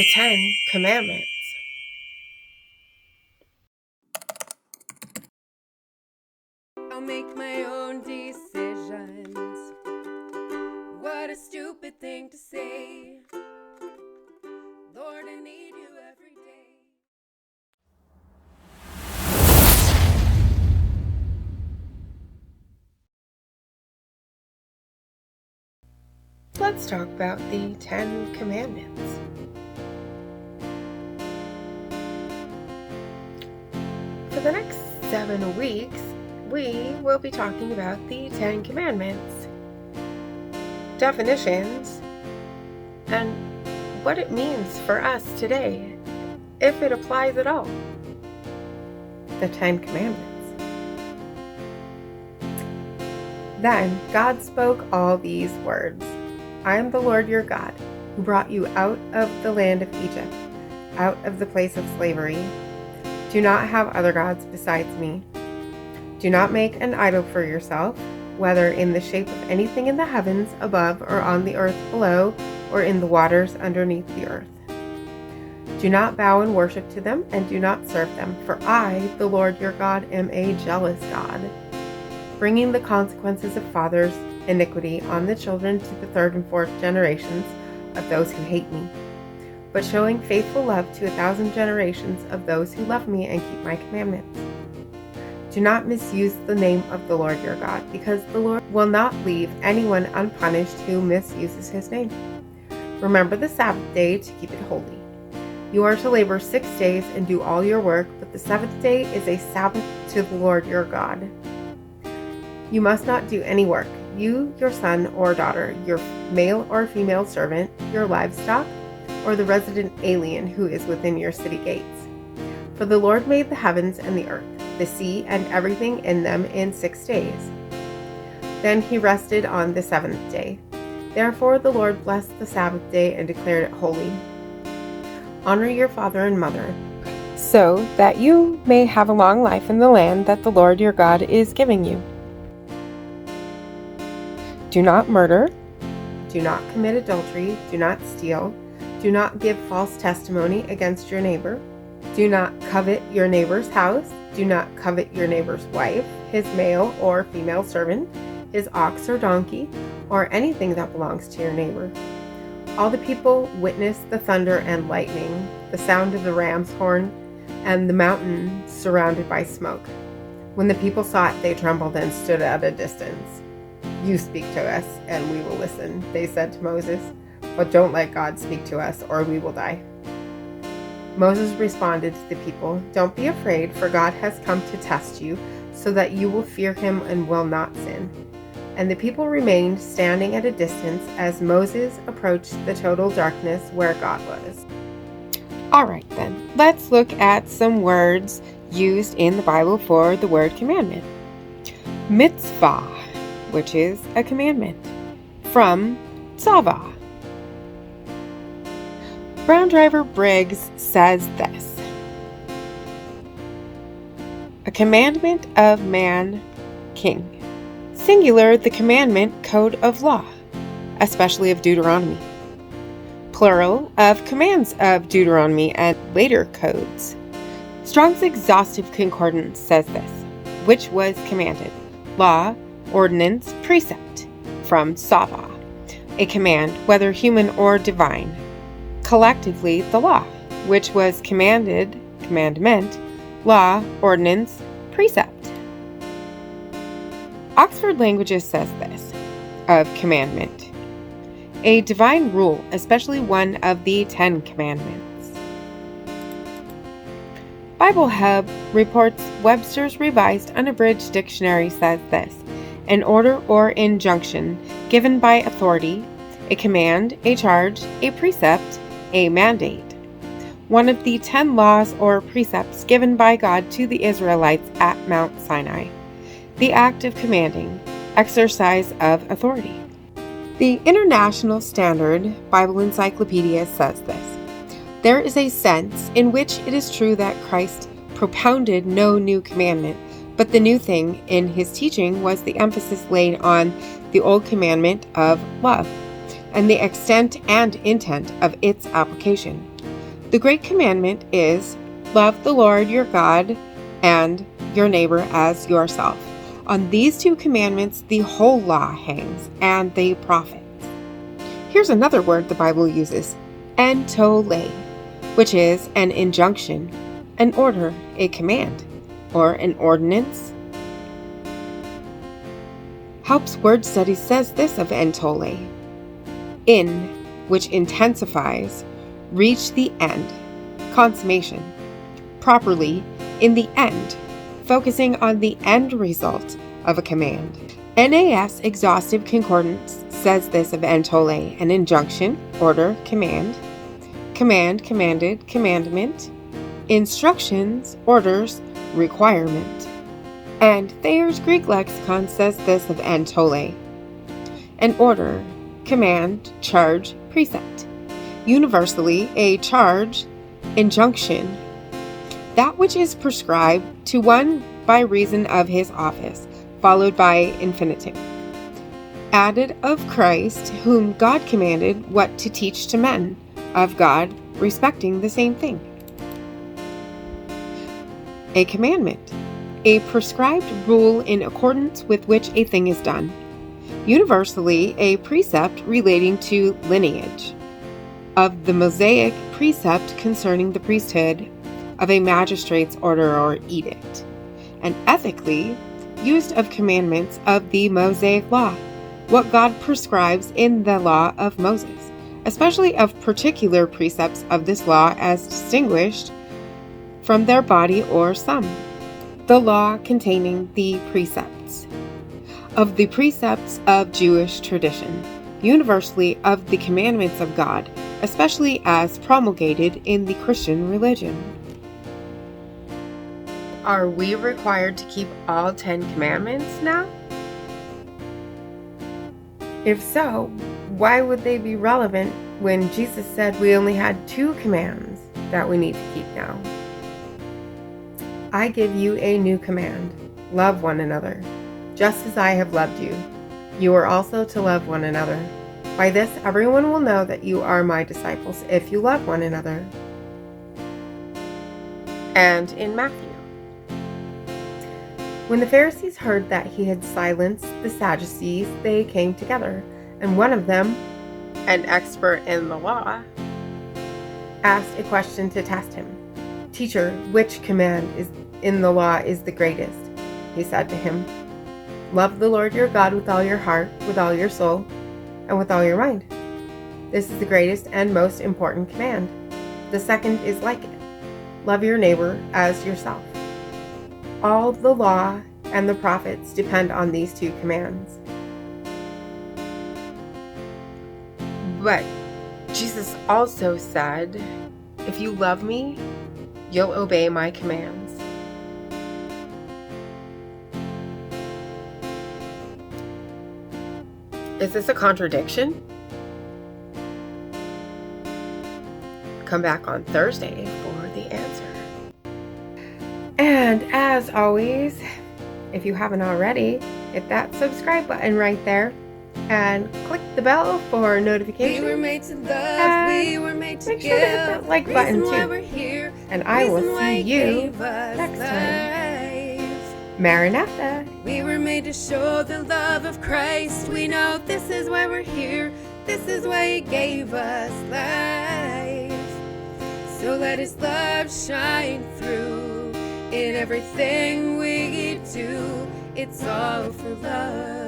the 10 Commandments. I'll make my own decisions. What a stupid thing to say. Lord, I need you every day. Let's talk about the 10 Commandments. For the next 7 weeks, we will be talking about the 10 Commandments, definitions, and what it means for us today, if it applies at all. The 10 Commandments. Then God spoke all these words. I am the Lord your God, who brought you out of the land of Egypt, out of the place of slavery. Do not have other gods besides me. Do not make an idol for yourself, whether in the shape of anything in the heavens above or on the earth below, or in the waters underneath the earth. Do not bow and worship to them, and do not serve them, for I, the Lord your God, am a jealous God, bringing the consequences of fathers' iniquity on the children to the 3rd and 4th generations of those who hate me, but showing faithful love to 1,000 generations of those who love me and keep my commandments. Do not misuse the name of the Lord your God, because the Lord will not leave anyone unpunished who misuses his name. Remember the Sabbath day to keep it holy. You are to labor 6 days and do all your work, but the 7th day is a Sabbath to the Lord your God. You must not do any work, you, your son or daughter, your male or female servant, your livestock, or the resident alien who is within your city gates. For the Lord made the heavens and the earth, the sea, and everything in them in 6 days. Then he rested on the 7th day. Therefore the Lord blessed the Sabbath day and declared it holy. Honor your father and mother, so that you may have a long life in the land that the Lord your God is giving you. Do not murder. Do not commit adultery. Do not steal. Do not give false testimony against your neighbor. Do not covet your neighbor's house. Do not covet your neighbor's wife, his male or female servant, his ox or donkey, or anything that belongs to your neighbor. All the people witnessed the thunder and lightning, the sound of the ram's horn, and the mountain surrounded by smoke. When the people saw it, they trembled and stood at a distance. You speak to us, and we will listen, they said to Moses, but don't let God speak to us, or we will die. Moses responded to the people, don't be afraid, for God has come to test you, so that you will fear him and will not sin. And the people remained standing at a distance as Moses approached the total darkness where God was. All right then, let's look at some words used in the Bible for the word commandment. Mitzvah, which is a commandment, from tzava. Brown Driver Briggs says this: a commandment of man, king. Singular, the commandment, code of law, especially of Deuteronomy. Plural, of commands of Deuteronomy and later codes. Strong's Exhaustive Concordance says this: which was commanded, law, ordinance, precept, from Sava, a command, whether human or divine. Collectively, the law, which was commanded, commandment, law, ordinance, precept. Oxford Languages says this, of commandment: a divine rule, especially one of the 10 Commandments. Bible Hub reports Webster's Revised Unabridged Dictionary says this: an order or injunction given by authority, a command, a charge, a precept, a mandate. One of the 10 laws or precepts given by God to the Israelites at Mount Sinai. The act of commanding, exercise of authority. The International Standard Bible Encyclopedia says this: there is a sense in which it is true that Christ propounded no new commandment, but the new thing in his teaching was the emphasis laid on the old commandment of love, and the extent and intent of its application. The great commandment is, love the Lord your God and your neighbor as yourself. On these two commandments the whole law hangs, and the prophets. Here's another word the Bible uses, entole, which is an injunction, an order, a command, or an ordinance. Helps Word Study says this of entole: in, which intensifies, reach the end, consummation, properly, in the end, focusing on the end result of a command. NAS Exhaustive Concordance says this of entole: an injunction, order, command, commanded, commandment, instructions, orders, requirement. And Thayer's Greek Lexicon says this of entole: an order, command, charge, precept. Universally, a charge, injunction, that which is prescribed to one by reason of his office, followed by infinitive. Added of Christ, whom God commanded what to teach to men, of God, respecting the same thing. A commandment, a prescribed rule in accordance with which a thing is done. Universally, a precept relating to lineage. Of the Mosaic precept concerning the priesthood, of a magistrate's order or edict. And ethically, used of commandments of the Mosaic law, what God prescribes in the law of Moses, especially of particular precepts of this law as distinguished from their body or sum. The law containing the precepts. Of the precepts of Jewish tradition, universally of the commandments of God, especially as promulgated in the Christian religion. Are we required to keep all 10 commandments now? If so, why would they be relevant when Jesus said we only had 2 commands that we need to keep now? I give you a new command: love one another. Just as I have loved you, you are also to love one another. By this everyone will know that you are my disciples, if you love one another. And in Matthew, when the Pharisees heard that he had silenced the Sadducees, they came together, and one of them, an expert in the law, asked a question to test him. Teacher, which command in the law is the greatest? He said to him, love the Lord your God with all your heart, with all your soul, and with all your mind. This is the greatest and most important command. The second is like it: love your neighbor as yourself. All the law and the prophets depend on these 2 commands. But Jesus also said, if you love me, you'll obey my commands. Is this a contradiction? Come back on Thursday for the answer. And as always, if you haven't already, hit that subscribe button right there and click the bell for notifications. We were made to love, we were made to make sure to hit that like button too. Here, and I will see you next time. Maranatha. We were made to show the love of Christ. We know this is why we're here. This is why He gave us life. So let His love shine through in everything we do. It's all for love.